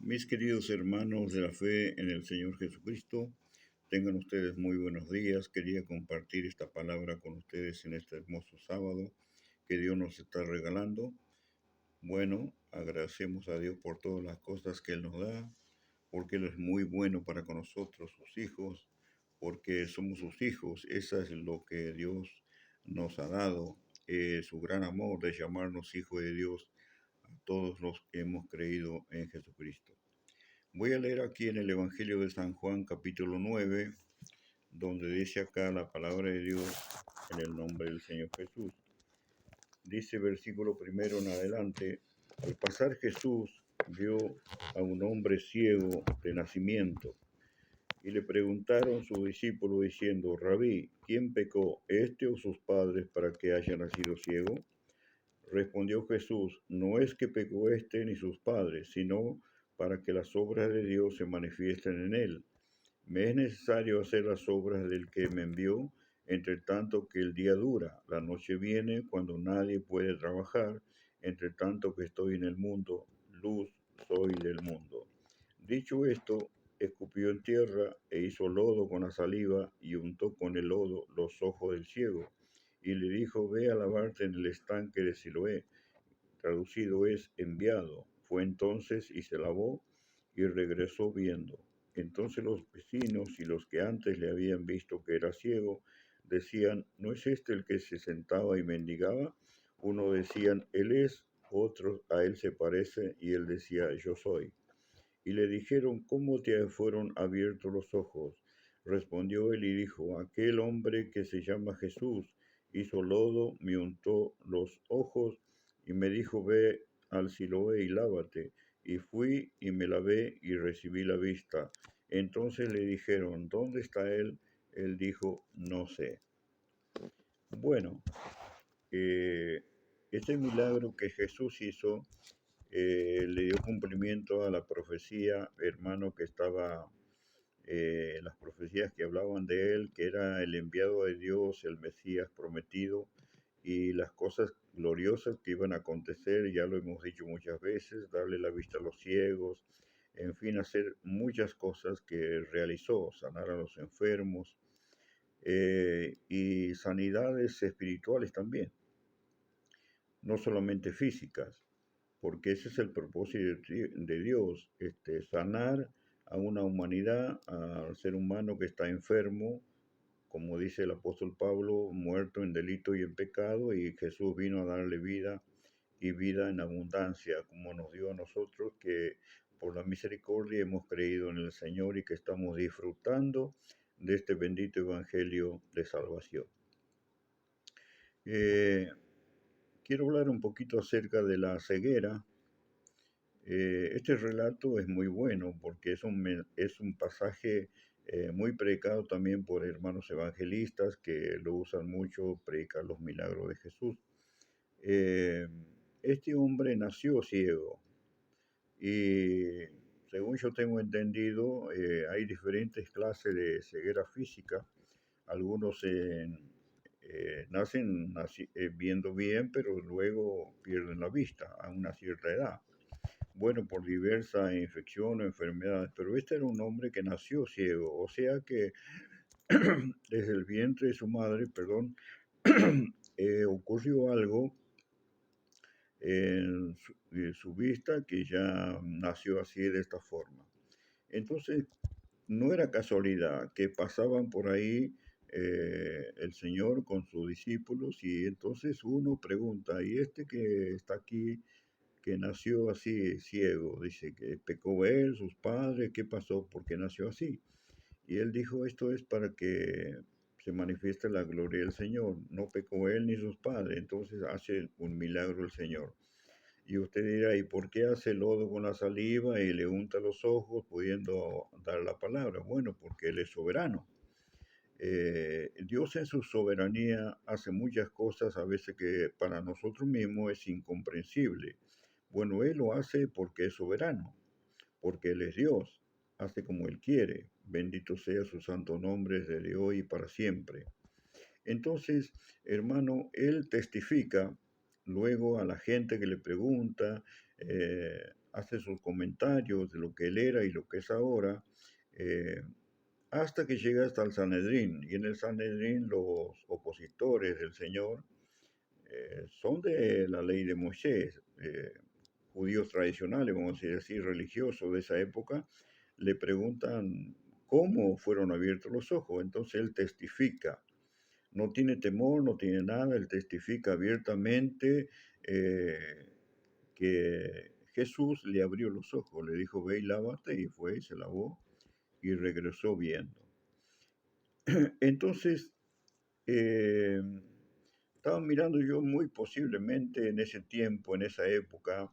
Mis queridos hermanos de la fe en el Señor Jesucristo, tengan ustedes muy buenos días. Quería compartir esta palabra con ustedes en este hermoso sábado que Dios nos está regalando. Bueno, agradecemos a Dios por todas las cosas que Él nos da, porque Él es muy bueno para con nosotros, sus hijos, porque somos sus hijos. Eso es lo que Dios nos ha dado, su gran amor de llamarnos hijos de Dios a todos los que hemos creído en Jesucristo. Voy a leer aquí en el Evangelio de San Juan, capítulo 9, donde dice acá la palabra de Dios en el nombre del Señor Jesús. Dice versículo primero en adelante: al pasar Jesús vio a un hombre ciego de nacimiento y le preguntaron sus discípulos diciendo: Rabí, ¿quién pecó, este o sus padres, para que haya nacido ciego? Respondió Jesús: no es que pecó este ni sus padres, sino para que las obras de Dios se manifiesten en él. Me es necesario hacer las obras del que me envió, entre tanto que el día dura. La noche viene cuando nadie puede trabajar, entre tanto que estoy en el mundo, luz soy del mundo. Dicho esto, escupió en tierra e hizo lodo con la saliva y untó con el lodo los ojos del ciego y le dijo: ve a lavarte en el estanque de Siloé, traducido es enviado. Fue entonces y se lavó y regresó viendo. Entonces los vecinos y los que antes le habían visto que era ciego decían: ¿no es este el que se sentaba y mendigaba? Uno decían: él es, otros: a él se parece, y él decía: yo soy. Y le dijeron: ¿cómo te fueron abiertos los ojos? Respondió él y dijo: aquel hombre que se llama Jesús hizo lodo, me untó los ojos y me dijo: ve al Siloé y lávate. Y fui y me lavé y recibí la vista. Entonces le dijeron: ¿dónde está él? Él dijo: no sé. Bueno, eh, este milagro que Jesús hizo le dio cumplimiento a la profecía, hermano, que estaba, las profecías que hablaban de él, que era el enviado de Dios, el Mesías prometido, y las cosas gloriosas que iban a acontecer. Ya lo hemos dicho muchas veces: darle la vista a los ciegos, en fin, hacer muchas cosas que realizó: sanar a los enfermos, y sanidades espirituales también, no solamente físicas, porque ese es el propósito de Dios, sanar a una humanidad, al ser humano que está enfermo, como dice el apóstol Pablo, muerto en delito y en pecado, y Jesús vino a darle vida y vida en abundancia, como nos dio a nosotros, que por la misericordia hemos creído en el Señor y que estamos disfrutando de este bendito evangelio de salvación. Eh, Quiero hablar un poquito acerca de la ceguera. Este relato es muy bueno porque es un pasaje muy predicado también por hermanos evangelistas que lo usan mucho, predicar los milagros de Jesús. Eh, este hombre nació ciego y, según yo tengo entendido, hay diferentes clases de ceguera física. Algunos nacen viendo bien, pero luego pierden la vista a una cierta edad, bueno, por diversas infecciones o enfermedades, pero este era un hombre que nació ciego, o sea que desde el vientre de su madre, perdón, ocurrió algo en su vista, que ya nació así, de esta forma. Entonces, no era casualidad que pasaban por ahí el Señor con sus discípulos, y entonces uno pregunta: ¿y este que está aquí, que nació así ciego? Dice que pecó él, sus padres, ¿qué pasó? ¿Por qué nació así? Y él dijo: esto es para que se manifieste la gloria del Señor. No pecó él ni sus padres, entonces hace un milagro el Señor. Y usted dirá: ¿y por qué hace lodo con la saliva y le unta los ojos pudiendo dar la palabra? Bueno, porque Él es soberano. Dios en su soberanía hace muchas cosas a veces que para nosotros mismos es incomprensible. Bueno, Él lo hace porque es soberano, porque Él es Dios, hace como Él quiere. Bendito sea su santo nombre desde hoy y para siempre. Entonces, hermano, Él testifica luego a la gente que le pregunta, hace sus comentarios de lo que él era y lo que es ahora, eh, hasta que llega hasta el Sanedrín. Y en el Sanedrín los opositores del Señor son de la ley de Moisés, judíos tradicionales, vamos a decir, religiosos de esa época, le preguntan cómo fueron abiertos los ojos. Entonces él testifica, no tiene temor, no tiene nada, él testifica abiertamente que Jesús le abrió los ojos, le dijo, ve y lávate, y fue y se lavó y regresó viendo. Entonces, eh, estaba mirando yo muy posiblemente en ese tiempo, en esa época,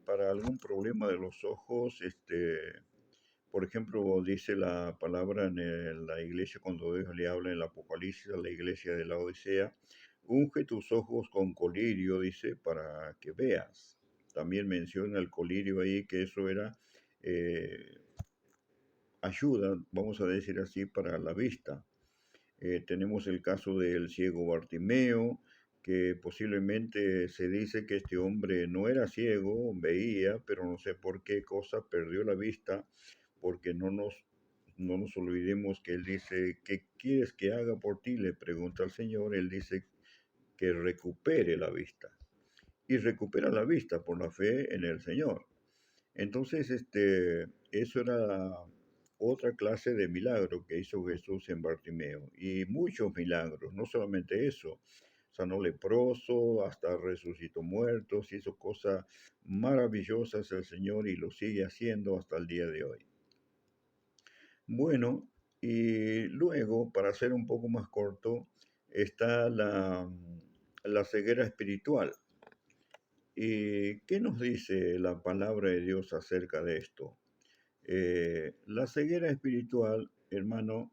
para algún problema de los ojos, por ejemplo, dice la palabra en la iglesia cuando Dios le habla en el Apocalipsis a la iglesia de la Odisea, unge tus ojos con colirio, dice, para que veas. También menciona el colirio ahí, que eso era eh, ayuda, vamos a decir así, para la vista. Tenemos el caso del ciego Bartimeo, que posiblemente se dice que este hombre no era ciego, veía, pero no sé por qué cosa perdió la vista, porque no nos olvidemos que él dice, ¿qué quieres que haga por ti? Le pregunta al Señor, él dice que recupere la vista. Y recupera la vista por la fe en el Señor. Entonces, eso era otra clase de milagro que hizo Jesús en Bartimeo. Y muchos milagros, no solamente eso. Sanó leproso, hasta resucitó muertos, hizo cosas maravillosas el Señor y lo sigue haciendo hasta el día de hoy. Bueno, y luego, para ser un poco más corto, está la ceguera espiritual. ¿Y qué nos dice la palabra de Dios acerca de esto? La ceguera espiritual, hermano,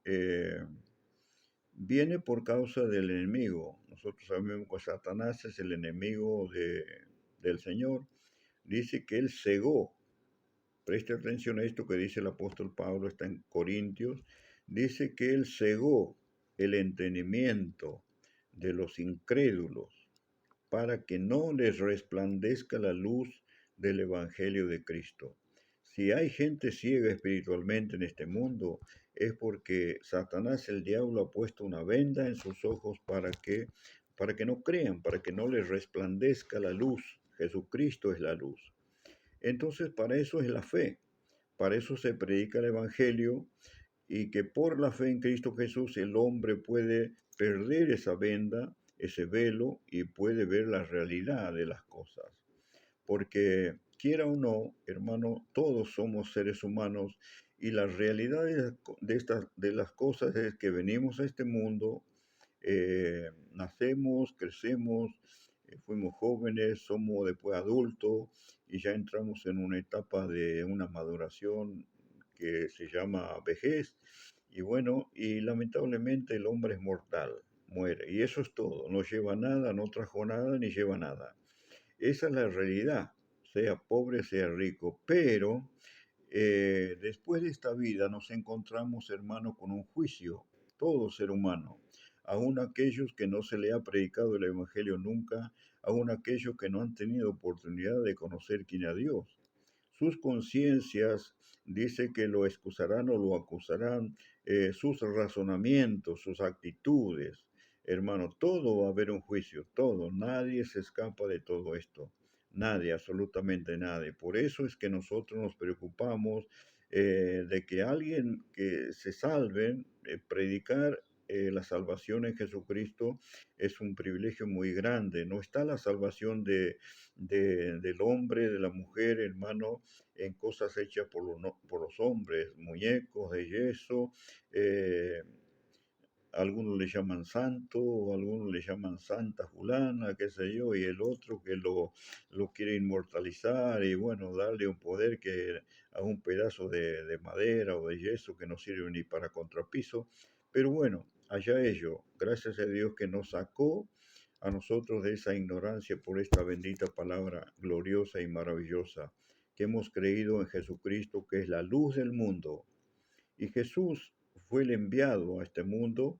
viene por causa del enemigo. Nosotros sabemos que Satanás es el enemigo del Señor. Dice que él cegó. Preste atención a esto que dice el apóstol Pablo, está en Corintios. Dice que él cegó el entendimiento de los incrédulos para que no les resplandezca la luz del Evangelio de Cristo. Si hay gente ciega espiritualmente en este mundo, es porque Satanás, el diablo, ha puesto una venda en sus ojos para que no crean, para que no les resplandezca la luz. Jesucristo es la luz. Entonces, para eso es la fe, para eso se predica el Evangelio y que por la fe en Cristo Jesús el hombre puede perder esa venda, ese velo y puede ver la realidad de las cosas. Porque quiera o no, hermano, todos somos seres humanos y la realidad de las cosas es que venimos a este mundo, nacemos, crecemos, fuimos jóvenes, somos después adultos y ya entramos en una etapa de una maduración que se llama vejez. Y bueno, y lamentablemente el hombre es mortal, muere. Y eso es todo, no lleva nada, no trajo nada, ni lleva nada. Esa es la realidad, sea pobre, sea rico. Pero después de esta vida nos encontramos, hermano, con un juicio, todo ser humano, aun aquellos que no se le ha predicado el Evangelio nunca, aun aquellos que no han tenido oportunidad de conocer quién es Dios. Sus conciencias dice que lo excusarán o lo acusarán, sus razonamientos, sus actitudes. Hermano, todo va a haber un juicio, todo, nadie se escapa de todo esto. Nadie, absolutamente nadie. Por eso es que nosotros nos preocupamos de que alguien que se salve, predicar la salvación en Jesucristo es un privilegio muy grande. No está la salvación del hombre, de la mujer, hermano, en cosas hechas por por los hombres, muñecos de yeso, eh, algunos le llaman santo, o algunos le llaman santa fulana, qué sé yo, y el otro que lo quiere inmortalizar y bueno, darle un poder que a un pedazo de madera o de yeso que no sirve ni para contrapiso. Pero bueno, allá ello, gracias a Dios que nos sacó a nosotros de esa ignorancia por esta bendita palabra gloriosa y maravillosa, que hemos creído en Jesucristo, que es la luz del mundo. Y Jesús fue el enviado a este mundo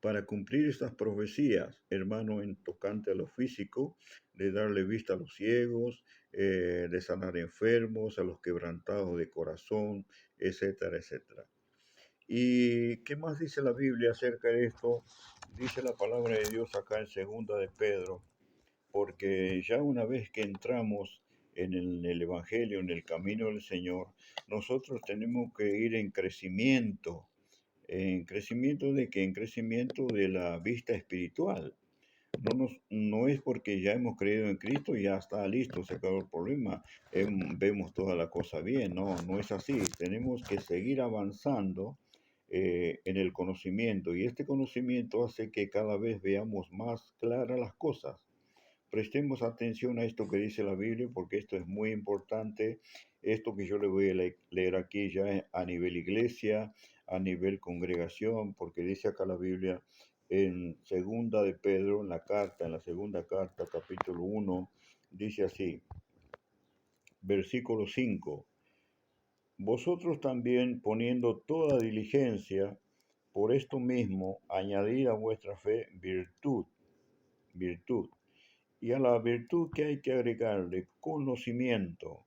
para cumplir estas profecías, hermano, en tocante a lo físico, de darle vista a los ciegos, de sanar enfermos, a los quebrantados de corazón, etcétera, etcétera. ¿Y qué más dice la Biblia acerca de esto? Dice la palabra de Dios acá en segunda de Pedro, porque ya una vez que entramos en el Evangelio, en el camino del Señor, nosotros tenemos que ir en crecimiento de que en crecimiento de la vista espiritual. No es porque ya hemos creído en Cristo y ya está listo, se acabó el problema, vemos toda la cosa bien, no es así. Tenemos que seguir avanzando en el conocimiento y este conocimiento hace que cada vez veamos más claras las cosas. Prestemos atención a esto que dice la Biblia porque esto es muy importante. Esto que yo le voy a leer aquí ya es a nivel iglesia, a nivel congregación, porque dice acá la Biblia en segunda de Pedro, en la segunda carta, capítulo 1, dice así, versículo 5: vosotros también poniendo toda diligencia, por esto mismo, añadid a vuestra fe virtud, y a la virtud que hay que agregarle conocimiento,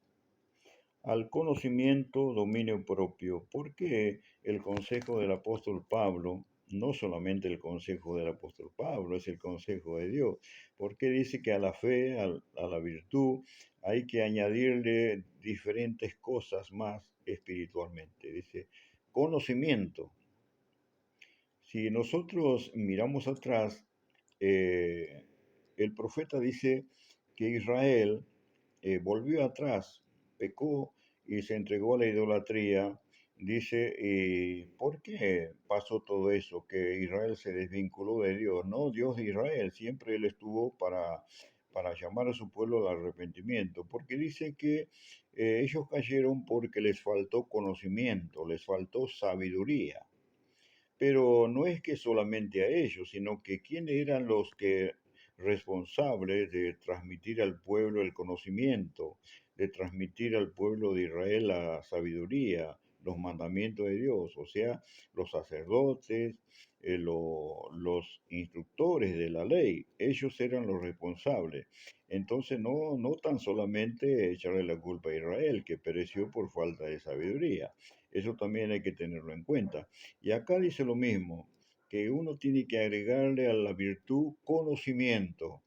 al conocimiento dominio propio, porque el consejo del apóstol Pablo, no solamente el consejo del apóstol Pablo, es el consejo de Dios, porque dice que a la fe, a la virtud, hay que añadirle diferentes cosas más espiritualmente. Dice, conocimiento. Si nosotros miramos atrás, eh, el profeta dice que Israel volvió atrás, pecó y se entregó a la idolatría. Dice, ¿y por qué pasó todo eso? Que Israel se desvinculó de Dios. No, Dios de Israel, siempre Él estuvo para llamar a su pueblo al arrepentimiento, porque dice que ellos cayeron porque les faltó conocimiento, les faltó sabiduría. Pero no es que solamente a ellos, sino que quiénes eran los que responsables de transmitir al pueblo el conocimiento, de transmitir al pueblo de Israel la sabiduría, los mandamientos de Dios, o sea, los sacerdotes, los instructores de la ley, ellos eran los responsables. Entonces no tan solamente echarle la culpa a Israel, que pereció por falta de sabiduría, eso también hay que tenerlo en cuenta. Y acá dice lo mismo, que uno tiene que agregarle a la virtud conocimiento.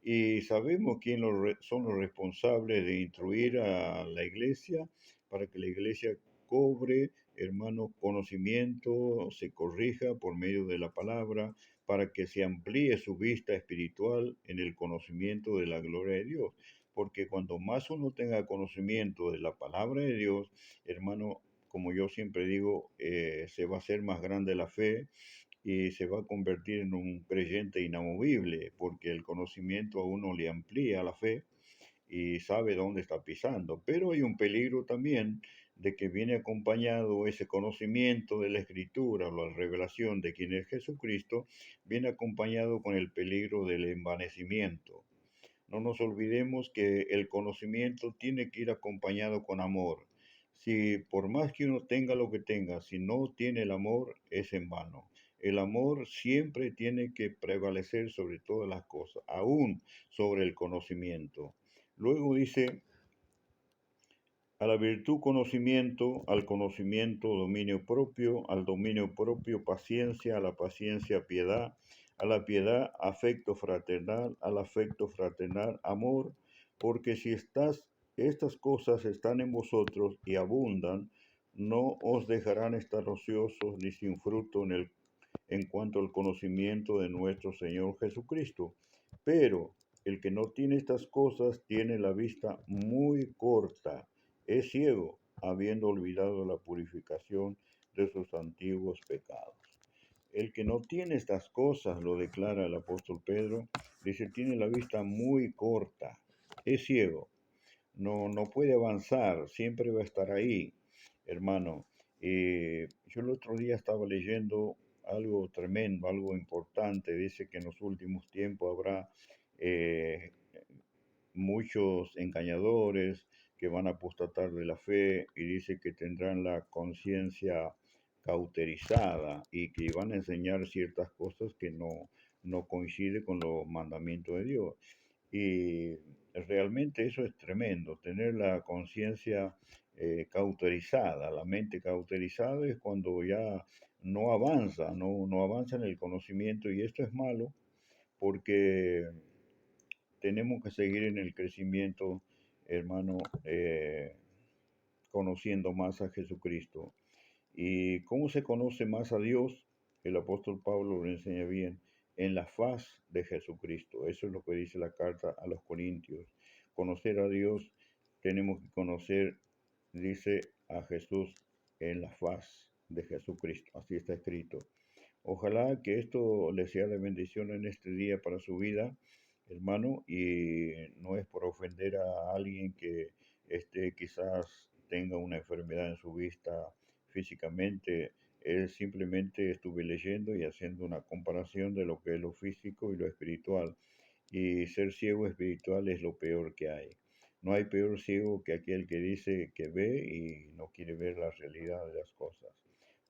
Y sabemos quién son los responsables de instruir a la iglesia para que la iglesia cobre, hermano, conocimiento, se corrija por medio de la palabra, para que se amplíe su vista espiritual en el conocimiento de la gloria de Dios. Porque cuando más uno tenga conocimiento de la palabra de Dios, hermano, como yo siempre digo, se va a hacer más grande la fe y se va a convertir en un creyente inamovible, porque el conocimiento a uno le amplía la fe y sabe dónde está pisando. Pero hay un peligro también de que viene acompañado ese conocimiento de la escritura o la revelación de quién es Jesucristo, viene acompañado con el peligro del envanecimiento. No nos olvidemos que el conocimiento tiene que ir acompañado con amor. Si por más que uno tenga lo que tenga, si no tiene el amor, es en vano. El amor siempre tiene que prevalecer sobre todas las cosas, aún sobre el conocimiento. Luego dice, a la virtud conocimiento, al conocimiento dominio propio, al dominio propio paciencia, a la paciencia piedad, a la piedad afecto fraternal, al afecto fraternal amor, porque si estas cosas están en vosotros y abundan, no os dejarán estar ociosos ni sin fruto en cuanto al conocimiento de nuestro Señor Jesucristo. Pero el que no tiene estas cosas tiene la vista muy corta, es ciego, habiendo olvidado la purificación de sus antiguos pecados. El que no tiene estas cosas, lo declara el apóstol Pedro, dice, tiene la vista muy corta, es ciego, no puede avanzar, siempre va a estar ahí, hermano. Yo el otro día estaba leyendo algo tremendo, algo importante. Dice que en los últimos tiempos habrá eh, muchos engañadores que van a apostatar de la fe y dice que tendrán la conciencia cauterizada y que van a enseñar ciertas cosas que no coinciden con los mandamientos de Dios. Y realmente eso es tremendo, tener la conciencia cauterizada. La mente cauterizada es cuando ya no avanza en el conocimiento, y esto es malo porque tenemos que seguir en el crecimiento, hermano, conociendo más a Jesucristo. ¿Y cómo se conoce más a Dios? El apóstol Pablo lo enseña bien, en la faz de Jesucristo. Eso es lo que dice la carta a los Corintios. Conocer a Dios, tenemos que conocer, dice, a Jesús en la faz de Jesucristo. Así está escrito. Ojalá que esto le sea de bendición en este día para su vida, hermano, y no es por ofender a alguien que quizás tenga una enfermedad en su vista físicamente. Es simplemente estuve leyendo y haciendo una comparación de lo que es lo físico y lo espiritual. Y ser ciego espiritual es lo peor que hay. No hay peor ciego que aquel que dice que ve y no quiere ver la realidad de las cosas.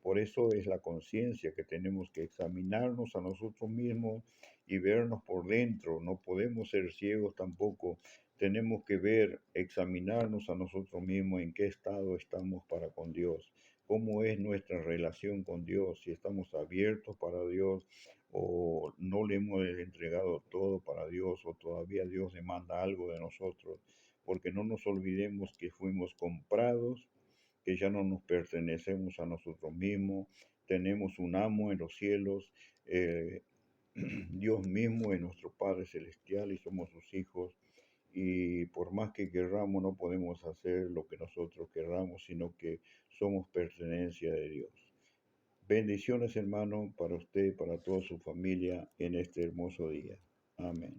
Por eso es la conciencia que tenemos que examinarnos a nosotros mismos y vernos por dentro. No podemos ser ciegos tampoco. Tenemos que ver, examinarnos a nosotros mismos en qué estado estamos para con Dios, cómo es nuestra relación con Dios, si estamos abiertos para Dios o no le hemos entregado todo para Dios o todavía Dios demanda algo de nosotros, porque no nos olvidemos que fuimos comprados, que ya no nos pertenecemos a nosotros mismos, tenemos un amo en los cielos, eh, Dios mismo es nuestro Padre Celestial y somos sus hijos, y por más que querramos no podemos hacer lo que nosotros querramos, sino que somos pertenencia de Dios. Bendiciones, hermano, para usted y para toda su familia en este hermoso día. Amén.